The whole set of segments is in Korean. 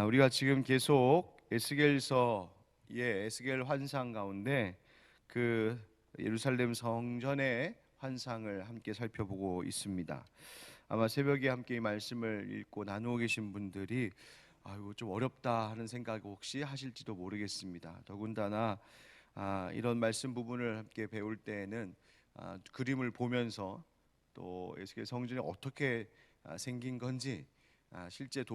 우리가 지금 계속 에스겔서의 에스겔 환상 가운데 그 예루살렘 성전의 환상을 함께 살펴보고 있습니다. 아마 새벽에 함께 이 말씀을 읽고 나누고 계신 분들이 이거 좀 어렵다 하는 생각 혹시 하실지도 모르겠습니다. 더군다나 이런 말씀 부분을 함께 배울 때에는 그림을 보면서 또 에스겔 성전이 어떻게 생긴 건지 실제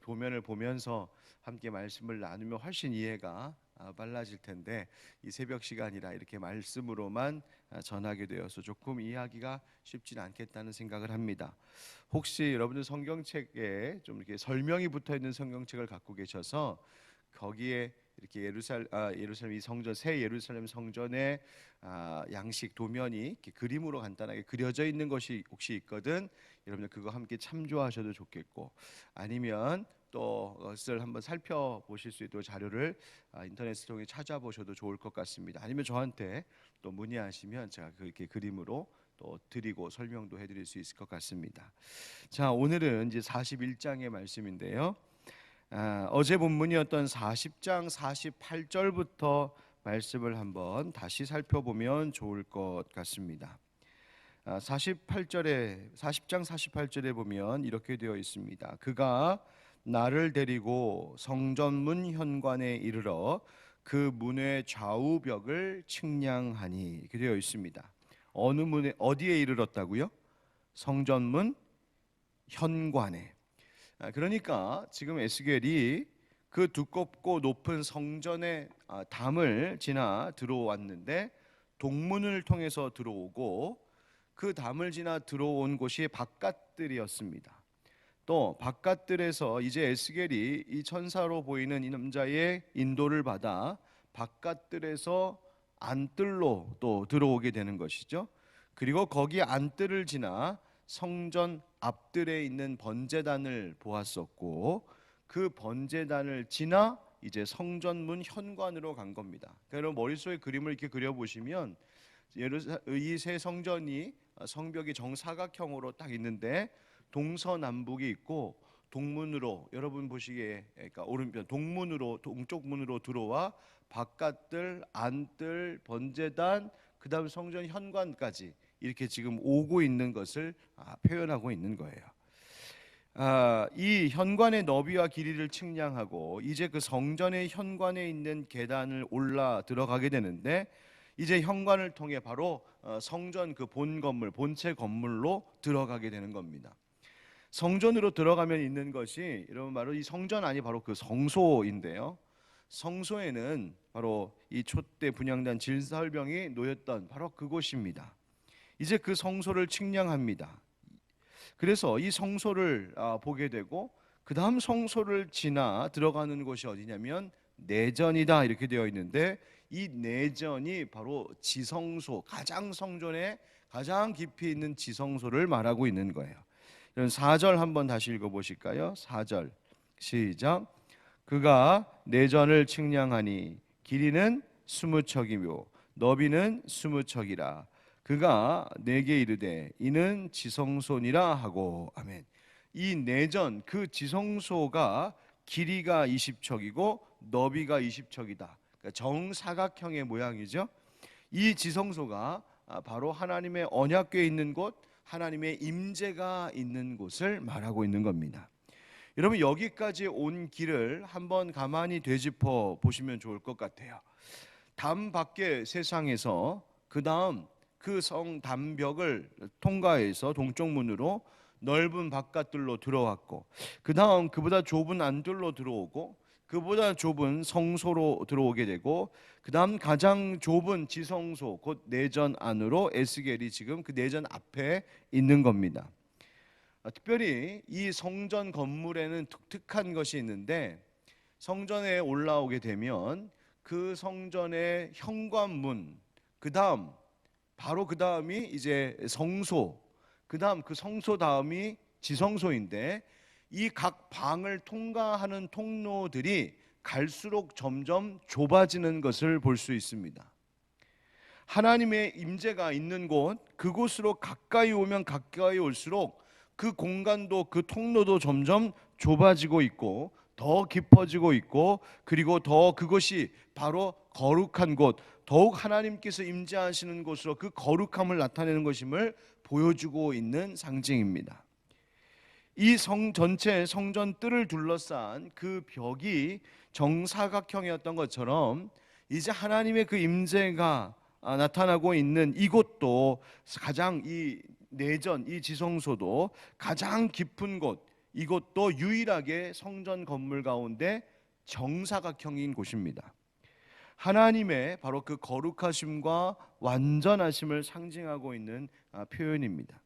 도면을 보면서 함께 말씀을 나누면 훨씬 이해가 빨라질 텐데, 이 새벽 시간이라 이렇게 말씀으로만 전하게 되어서 조금 이해하기가 쉽진 않겠다는 생각을 합니다. 혹시 여러분들 성경책에 좀 이렇게 설명이 붙어 있는 성경책을 갖고 계셔서 거기에 이렇게 예루살렘 이 성전, 새 예루살렘 성전의 양식 도면이 이렇게 그림으로 간단하게 그려져 있는 것이 혹시 있거든, 여러분들 그거 함께 참조하셔도 좋겠고, 아니면 또 그것을 한번 살펴보실 수 있도록 자료를 인터넷을 통해 찾아보셔도 좋을 것 같습니다. 아니면 저한테 또 문의하시면 제가 그렇게 그림으로 또 드리고 설명도 해드릴 수 있을 것 같습니다. 자, 오늘은 이제 41장의 말씀인데요. 어제 본문이었던 40장 48절부터 말씀을 한번 다시 살펴보면 좋을 것 같습니다. 40장 48절에 보면 이렇게 되어 있습니다. 그가 나를 데리고 성전문 현관에 이르러 그 문의 좌우 벽을 측량하니, 이렇게 되어 있습니다. 어느 문에, 어디에 이르렀다고요? 성전문 현관에. 그러니까 지금 에스겔이 그 두껍고 높은 성전의 담을 지나 들어왔는데, 동문을 통해서 들어오고 그 담을 지나 들어온 곳이 바깥들이었습니다. 또 바깥들에서 이제 에스겔이 이 천사로 보이는 이 남자의 인도를 받아 바깥들에서 안뜰로 또 들어오게 되는 것이죠. 그리고 거기 안뜰을 지나 성전 앞뜰에 있는 번제단을 보았었고, 그 번제단을 지나 이제 성전문 현관으로 간 겁니다. 여러분 머릿속에 그림을 이렇게 그려보시면 이 새 성전이 성벽이 정사각형으로 딱 있는데 동서남북이 있고, 동문으로 여러분 보시기에, 그러니까 오른편 동문으로, 동쪽 문으로 들어와 바깥들, 안뜰, 번제단, 그다음 성전 현관까지 이렇게 지금 오고 있는 것을 표현하고 있는 거예요. 이 현관의 너비와 길이를 측량하고 이제 그 성전의 현관에 있는 계단을 올라 들어가게 되는데, 이제 현관을 통해 바로 성전 그 본 건물, 본체 건물로 들어가게 되는 겁니다. 성전으로 들어가면 있는 것이, 여러분 바로 이 성전 안이 바로 그 성소인데요. 성소에는 바로 이 촛대 분향단 질설병이 놓였던 바로 그곳입니다. 이제 그 성소를 측량합니다. 그래서 이 성소를 보게 되고, 그 다음 성소를 지나 들어가는 곳이 어디냐면 내전이다, 이렇게 되어 있는데, 이 내전이 바로 지성소, 가장 성전에 가장 깊이 있는 지성소를 말하고 있는 거예요. 4절 한번 다시 읽어보실까요? 4절 시작. 그가 내전을 측량하니 길이는 20척이며 너비는 20척이라. 그가 내게 이르되 이는 지성소니라 하고. 아멘. 이 내전, 그 지성소가 길이가 20척이고 너비가 20척이다. 그러니까 정사각형의 모양이죠. 이 지성소가 바로 하나님의 언약궤에 있는 곳, 하나님의 임재가 있는 곳을 말하고 있는 겁니다. 여러분 여기까지 온 길을 한번 가만히 되짚어 보시면 좋을 것 같아요. 담 밖의 세상에서 그 다음 그 성 담벽을 통과해서 동쪽 문으로 넓은 바깥들로 들어왔고, 그 다음 그보다 좁은 안들로 들어오고, 그보다 좁은 성소로 들어오게 되고, 그 다음 가장 좁은 지성소, 곧 내전 안으로 에스겔이 지금 그 내전 앞에 있는 겁니다. 특별히 이 성전 건물에는 독특한 것이 있는데, 성전에 올라오게 되면 그 성전의 현관문, 그 다음 바로 그 다음이 이제 성소, 그 다음 그 성소 다음이 지성소인데, 이 각 방을 통과하는 통로들이 갈수록 점점 좁아지는 것을 볼 수 있습니다. 하나님의 임재가 있는 곳, 그곳으로 가까이 오면 가까이 올수록 그 공간도, 그 통로도 점점 좁아지고 있고, 더 깊어지고 있고, 그리고 더 그것이 바로 거룩한 곳, 더욱 하나님께서 임재하시는 곳으로 그 거룩함을 나타내는 것임을 보여주고 있는 상징입니다. 이 성 전체 성전 뜰을 둘러싼 그 벽이 정사각형이었던 것처럼 이제 하나님의 그 임재가 나타나고 있는 이곳도 가장, 이 내전, 이 지성소도 가장 깊은 곳, 이곳도 유일하게 성전 건물 가운데 정사각형인 곳입니다. 하나님의 바로 그 거룩하심과 완전하심을 상징하고 있는 표현입니다.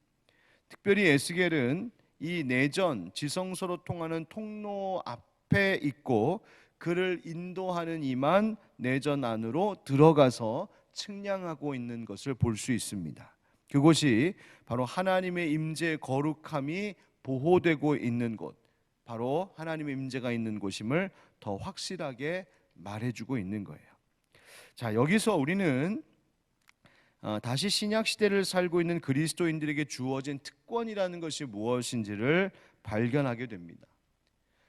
특별히 에스겔은 이 내전 지성소로 통하는 통로 앞에 있고, 그를 인도하는 이만 내전 안으로 들어가서 측량하고 있는 것을 볼 수 있습니다. 그곳이 바로 하나님의 임재 거룩함이 보호되고 있는 곳, 바로 하나님의 임재가 있는 곳임을 더 확실하게 말해주고 있는 거예요. 자, 여기서 우리는 다시 신약 시대를 살고 있는 그리스도인들에게 주어진 특권이라는 것이 무엇인지를 발견하게 됩니다.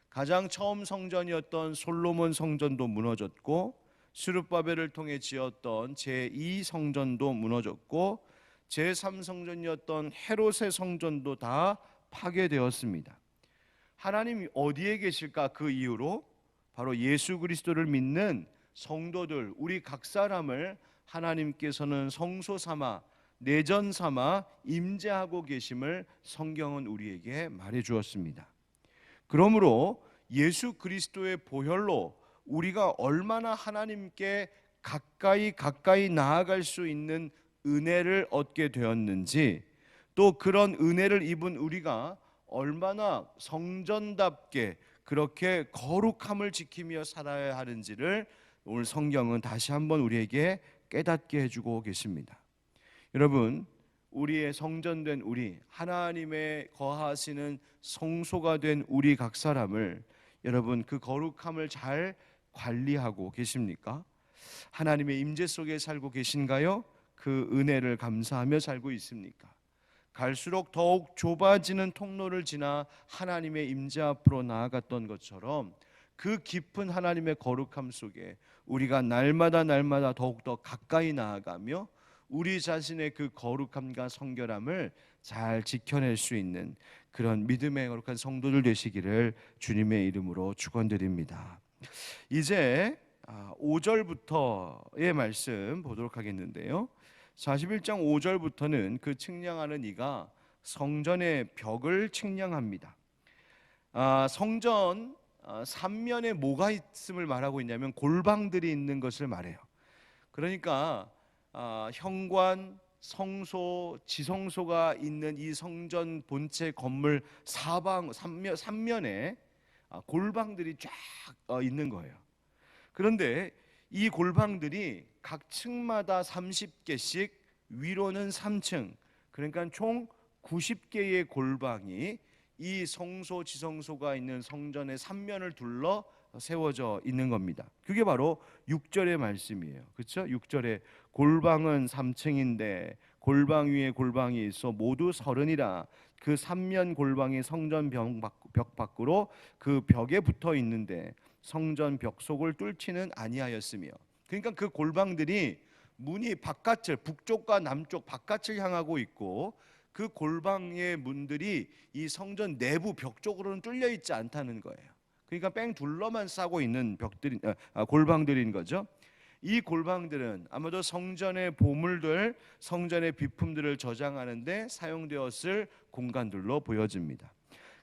가장 처음 성전이었던 솔로몬 성전도 무너졌고, 스룹바벨을 통해 지었던 제2 성전도 무너졌고, 제3 성전이었던 헤롯의 성전도 다 파괴되었습니다. 하나님이 어디에 계실까? 그 이유로 바로 예수 그리스도를 믿는 성도들, 우리 각 사람을 하나님께서는 성소 삼아, 내전 삼아 임재하고 계심을 성경은 우리에게 말해 주었습니다. 그러므로 예수 그리스도의 보혈로 우리가 얼마나 하나님께 가까이 나아갈 수 있는 은혜를 얻게 되었는지, 또 그런 은혜를 입은 우리가 얼마나 성전답게 그렇게 거룩함을 지키며 살아야 하는지를 오늘 성경은 다시 한번 우리에게 깨닫게 해주고 계십니다. 여러분, 우리의 성전된 우리, 하나님의 거하시는 성소가 된 우리 각 사람을, 여러분 그 거룩함을 잘 관리하고 계십니까? 하나님의 임재 속에 살고 계신가요? 그 은혜를 감사하며 살고 있습니까? 갈수록 더욱 좁아지는 통로를 지나 하나님의 임재 앞으로 나아갔던 것처럼 그 깊은 하나님의 거룩함 속에 우리가 날마다 더욱더 가까이 나아가며 우리 자신의 그 거룩함과 성결함을 잘 지켜낼 수 있는 그런 믿음의 거룩한 성도들 되시기를 주님의 이름으로 축원드립니다. 이제 5절부터의 말씀 보도록 하겠는데요. 41장 5절부터는 그 측량하는 이가 성전의 벽을 측량합니다. 성전 3면에 뭐가 있음을 말하고 있냐면 골방들이 있는 것을 말해요. 그러니까 현관, 성소, 지성소가 있는 이 성전 본체 건물 사방 3면에 골방들이 쫙 있는 거예요. 그런데 이 골방들이 각 층마다 30개씩, 위로는 3층, 그러니까 총 90개의 골방이 이 성소, 지성소가 있는 성전의 3면을 둘러 세워져 있는 겁니다. 그게 바로 6절의 말씀이에요. 그렇죠? 6절에 골방은 3층인데 골방 위에 골방이 있어 모두 30이라. 그 3면 골방이 성전 벽 밖으로 그 벽에 붙어 있는데 성전 벽 속을 뚫지는 아니하였으며. 그러니까 그 골방들이 문이 바깥을, 북쪽과 남쪽 바깥을 향하고 있고, 그 골방의 문들이 이 성전 내부 벽 쪽으로는 뚫려 있지 않다는 거예요. 그러니까 뺑 둘러만 싸고 있는 벽들이 골방들인 거죠. 이 골방들은 아마도 성전의 보물들, 성전의 비품들을 저장하는데 사용되었을 공간들로 보여집니다.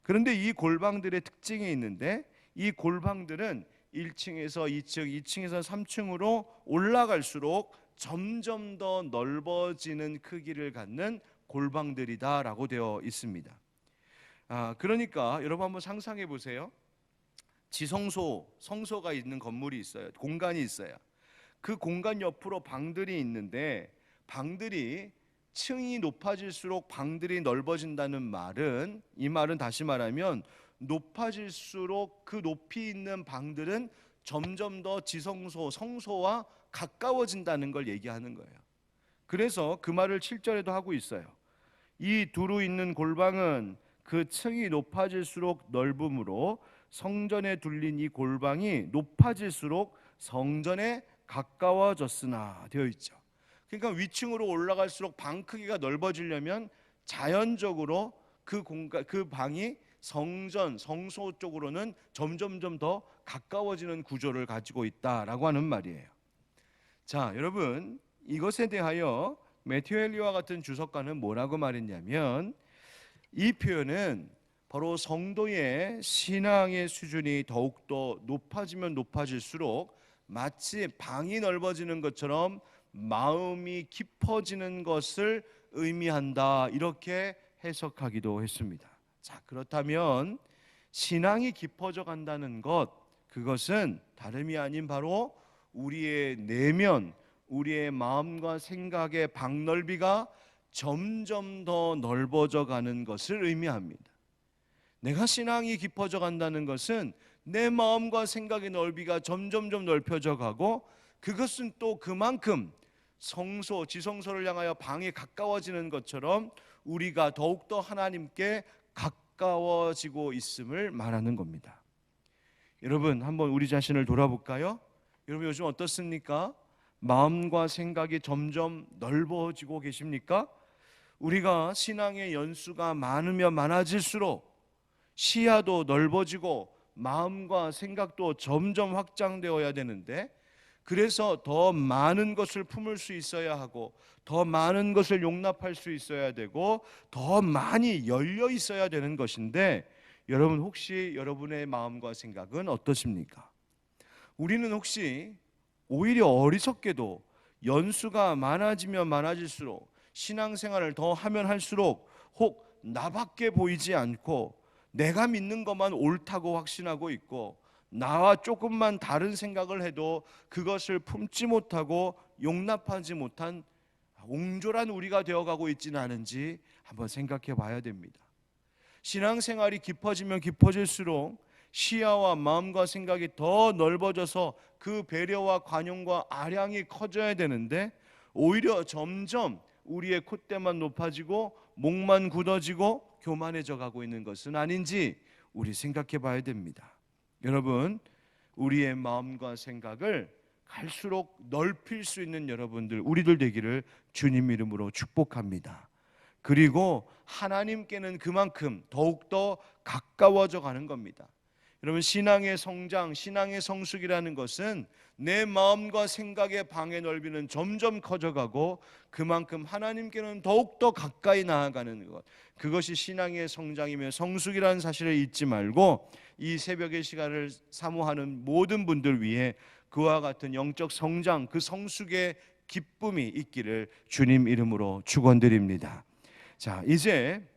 그런데 이 골방들의 특징이 있는데, 이 골방들은 1층에서 2층, 2층에서 3층으로 올라갈수록 점점 더 넓어지는 크기를 갖는 골방들이다라고 되어 있습니다. 그러니까 여러분 한번 상상해 보세요. 지성소, 성소가 있는 건물이 있어요. 공간이 있어요. 그 공간 옆으로 방들이 있는데, 방들이 층이 높아질수록 방들이 넓어진다는 말은, 이 말은 다시 말하면 높아질수록 그 높이 있는 방들은 점점 더 지성소, 성소와 가까워진다는 걸 얘기하는 거예요. 그래서 그 말을 7절에도 하고 있어요. 이 두루 있는 골방은 그 층이 높아질수록 넓음으로 성전에 둘린 이 골방이 높아질수록 성전에 가까워졌으나 되어 있죠. 그러니까 위층으로 올라갈수록 방 크기가 넓어지려면 자연적으로 그 공간, 그 방이 성전, 성소 쪽으로는 점점점 더 가까워지는 구조를 가지고 있다라고 하는 말이에요. 자, 여러분, 이것에 대하여 매튜 헨리와 같은 주석가는 뭐라고 말했냐면, 이 표현은 바로 성도의 신앙의 수준이 더욱더 높아지면 높아질수록 마치 방이 넓어지는 것처럼 마음이 깊어지는 것을 의미한다, 이렇게 해석하기도 했습니다. 자, 그렇다면 신앙이 깊어져 간다는 것, 그것은 다름이 아닌 바로 우리의 내면, 우리의 마음과 생각의 방넓이가 점점 더 넓어져 가는 것을 의미합니다. 내가 신앙이 깊어져 간다는 것은 내 마음과 생각의 넓이가 점점점 넓혀져 가고, 그것은 또 그만큼 성소, 지성소를 향하여 방에 가까워지는 것처럼 우리가 더욱더 하나님께 가까워지고 있음을 말하는 겁니다. 여러분, 한번 우리 자신을 돌아볼까요? 여러분, 요즘 어떻습니까? 마음과 생각이 점점 넓어지고 계십니까? 우리가 신앙의 연수가 많으면 많아질수록 시야도 넓어지고 마음과 생각도 점점 확장되어야 되는데, 그래서 더 많은 것을 품을 수 있어야 하고, 더 많은 것을 용납할 수 있어야 되고, 더 많이 열려 있어야 되는 것인데, 여러분, 혹시 여러분의 마음과 생각은 어떠십니까? 우리는 혹시 오히려 어리석게도 연수가 많아지면 많아질수록, 신앙생활을 더 하면 할수록 혹 나밖에 보이지 않고 내가 믿는 것만 옳다고 확신하고 있고, 나와 조금만 다른 생각을 해도 그것을 품지 못하고 용납하지 못한 옹졸한 우리가 되어가고 있지는 않은지 한번 생각해 봐야 됩니다. 신앙생활이 깊어지면 깊어질수록 시야와 마음과 생각이 더 넓어져서 그 배려와 관용과 아량이 커져야 되는데, 오히려 점점 우리의 콧대만 높아지고 목만 굳어지고 교만해져 가고 있는 것은 아닌지 우리 생각해 봐야 됩니다. 여러분, 우리의 마음과 생각을 갈수록 넓힐 수 있는 여러분들, 우리들 되기를 주님 이름으로 축복합니다. 그리고 하나님께는 그만큼 더욱더 가까워져 가는 겁니다. 여러분, 신앙의 성장, 신앙의 성숙이라는 것은 내 마음과 생각의 방의 넓이는 점점 커져가고, 그만큼 하나님께는 더욱더 가까이 나아가는 것, 그것이 신앙의 성장이며 성숙이라는 사실을 잊지 말고, 이 새벽의 시간을 사모하는 모든 분들 위해 그와 같은 영적 성장, 그 성숙의 기쁨이 있기를 주님 이름으로 축원드립니다. 자, 이제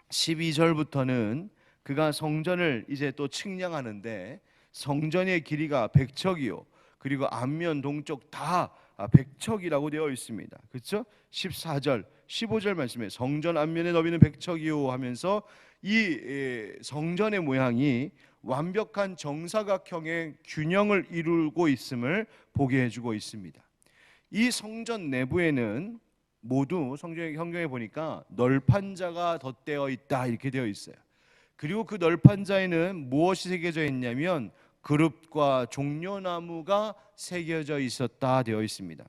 12절부터는 그가 성전을 이제 또 측량하는데, 성전의 길이가 100척이요 그리고 앞면 동쪽 다 100척이라고 되어 있습니다. 그렇죠? 14절 15절 말씀에 성전 앞면의 너비는 100척이요 하면서 이 성전의 모양이 완벽한 정사각형의 균형을 이루고 있음을 보게 해주고 있습니다. 이 성전 내부에는 모두 성경에 보니까 널판자가 덧대어 있다, 이렇게 되어 있어요. 그리고 그 널판자에는 무엇이 새겨져 있냐면 그룹과 종려나무가 새겨져 있었다 되어 있습니다.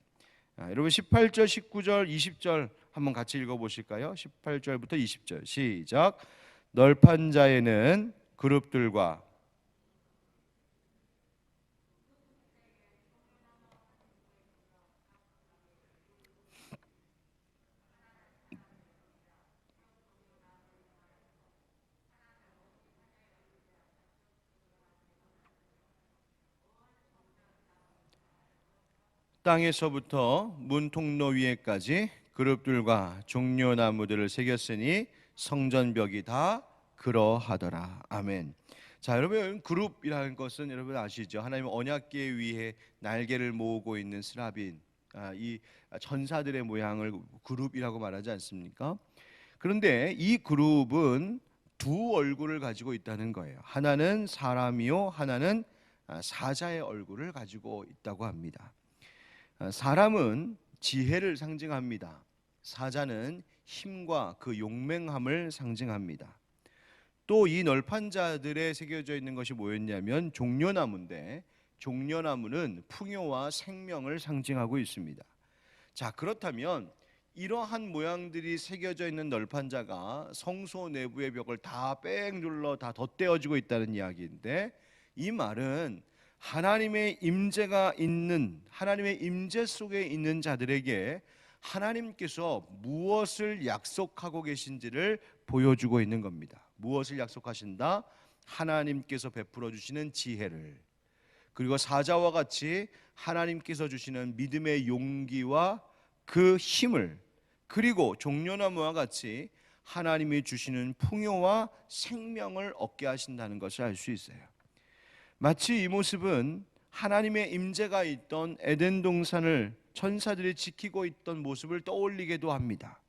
여러분, 18절, 19절, 20절 한번 같이 읽어보실까요? 18절부터 20절 시작. 널판자에는 그룹들과 땅에서부터 문 통로 위에까지 그룹들과 종려나무들을 새겼으니 성전벽이 다 그러하더라. 아멘. 자, 여러분, 그룹이라는 것은 여러분 아시죠? 하나님 언약궤 위에 날개를 모으고 있는 스라빈, 이 전사들의 모양을 그룹이라고 말하지 않습니까? 그런데 이 그룹은 두 얼굴을 가지고 있다는 거예요. 하나는 사람이요, 하나는 사자의 얼굴을 가지고 있다고 합니다. 사람은 지혜를 상징합니다. 사자는 힘과 그 용맹함을 상징합니다. 또 이 널판자들에 새겨져 있는 것이 뭐였냐면 종려나무인데, 종려나무는 풍요와 생명을 상징하고 있습니다. 자, 그렇다면 이러한 모양들이 새겨져 있는 널판자가 성소 내부의 벽을 다 빽 눌러 다 덧대어지고 있다는 이야기인데, 이 말은 하나님의 임재가 있는, 하나님의 임재 속에 있는 자들에게 하나님께서 무엇을 약속하고 계신지를 보여주고 있는 겁니다. 무엇을 약속하신다? 하나님께서 베풀어 주시는 지혜를, 그리고 사자와 같이 하나님께서 주시는 믿음의 용기와 그 힘을, 그리고 종려나무와 같이 하나님이 주시는 풍요와 생명을 얻게 하신다는 것을 알 수 있어요. 마치 이 모습은 하나님의 임재가 있던 에덴 동산을 천사들이 지키고 있던 모습을 떠올리게도 합니다.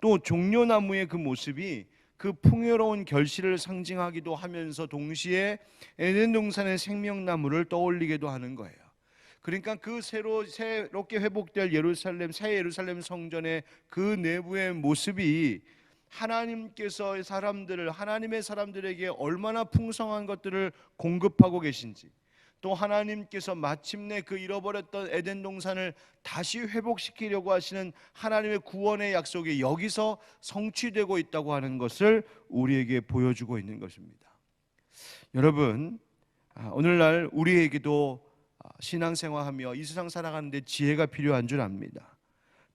또 종려나무의 그 모습이 그 풍요로운 결실을 상징하기도 하면서 동시에 에덴 동산의 생명나무를 떠올리기도 하는 거예요. 그러니까 그 새롭게 회복될 예루살렘, 새 예루살렘 성전의 그 내부의 모습이 하나님께서 하나님의 사람들에게 얼마나 풍성한 것들을 공급하고 계신지, 또 하나님께서 마침내 그 잃어버렸던 에덴 동산을 다시 회복시키려고 하시는 하나님의 구원의 약속이 여기서 성취되고 있다고 하는 것을 우리에게 보여주고 있는 것입니다. 여러분, 오늘날 우리에게도 신앙생활하며 이 세상 살아가는데 지혜가 필요한 줄 압니다.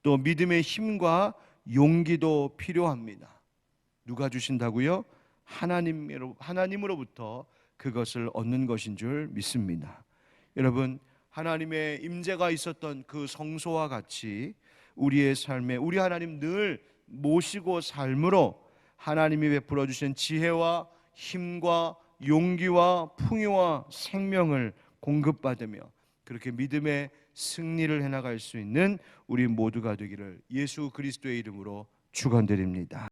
또 믿음의 힘과 용기도 필요합니다. 누가 주신다고요? 하나님으로부터 그것을 얻는 것인 줄 믿습니다. 여러분, 하나님의 임재가 있었던 그 성소와 같이 우리의 삶에 우리 하나님 늘 모시고 삶으로 하나님이 베풀어 주신 지혜와 힘과 용기와 풍요와 생명을 공급받으며 그렇게 믿음의 승리를 해나갈 수 있는 우리 모두가 되기를 예수 그리스도의 이름으로 축원드립니다.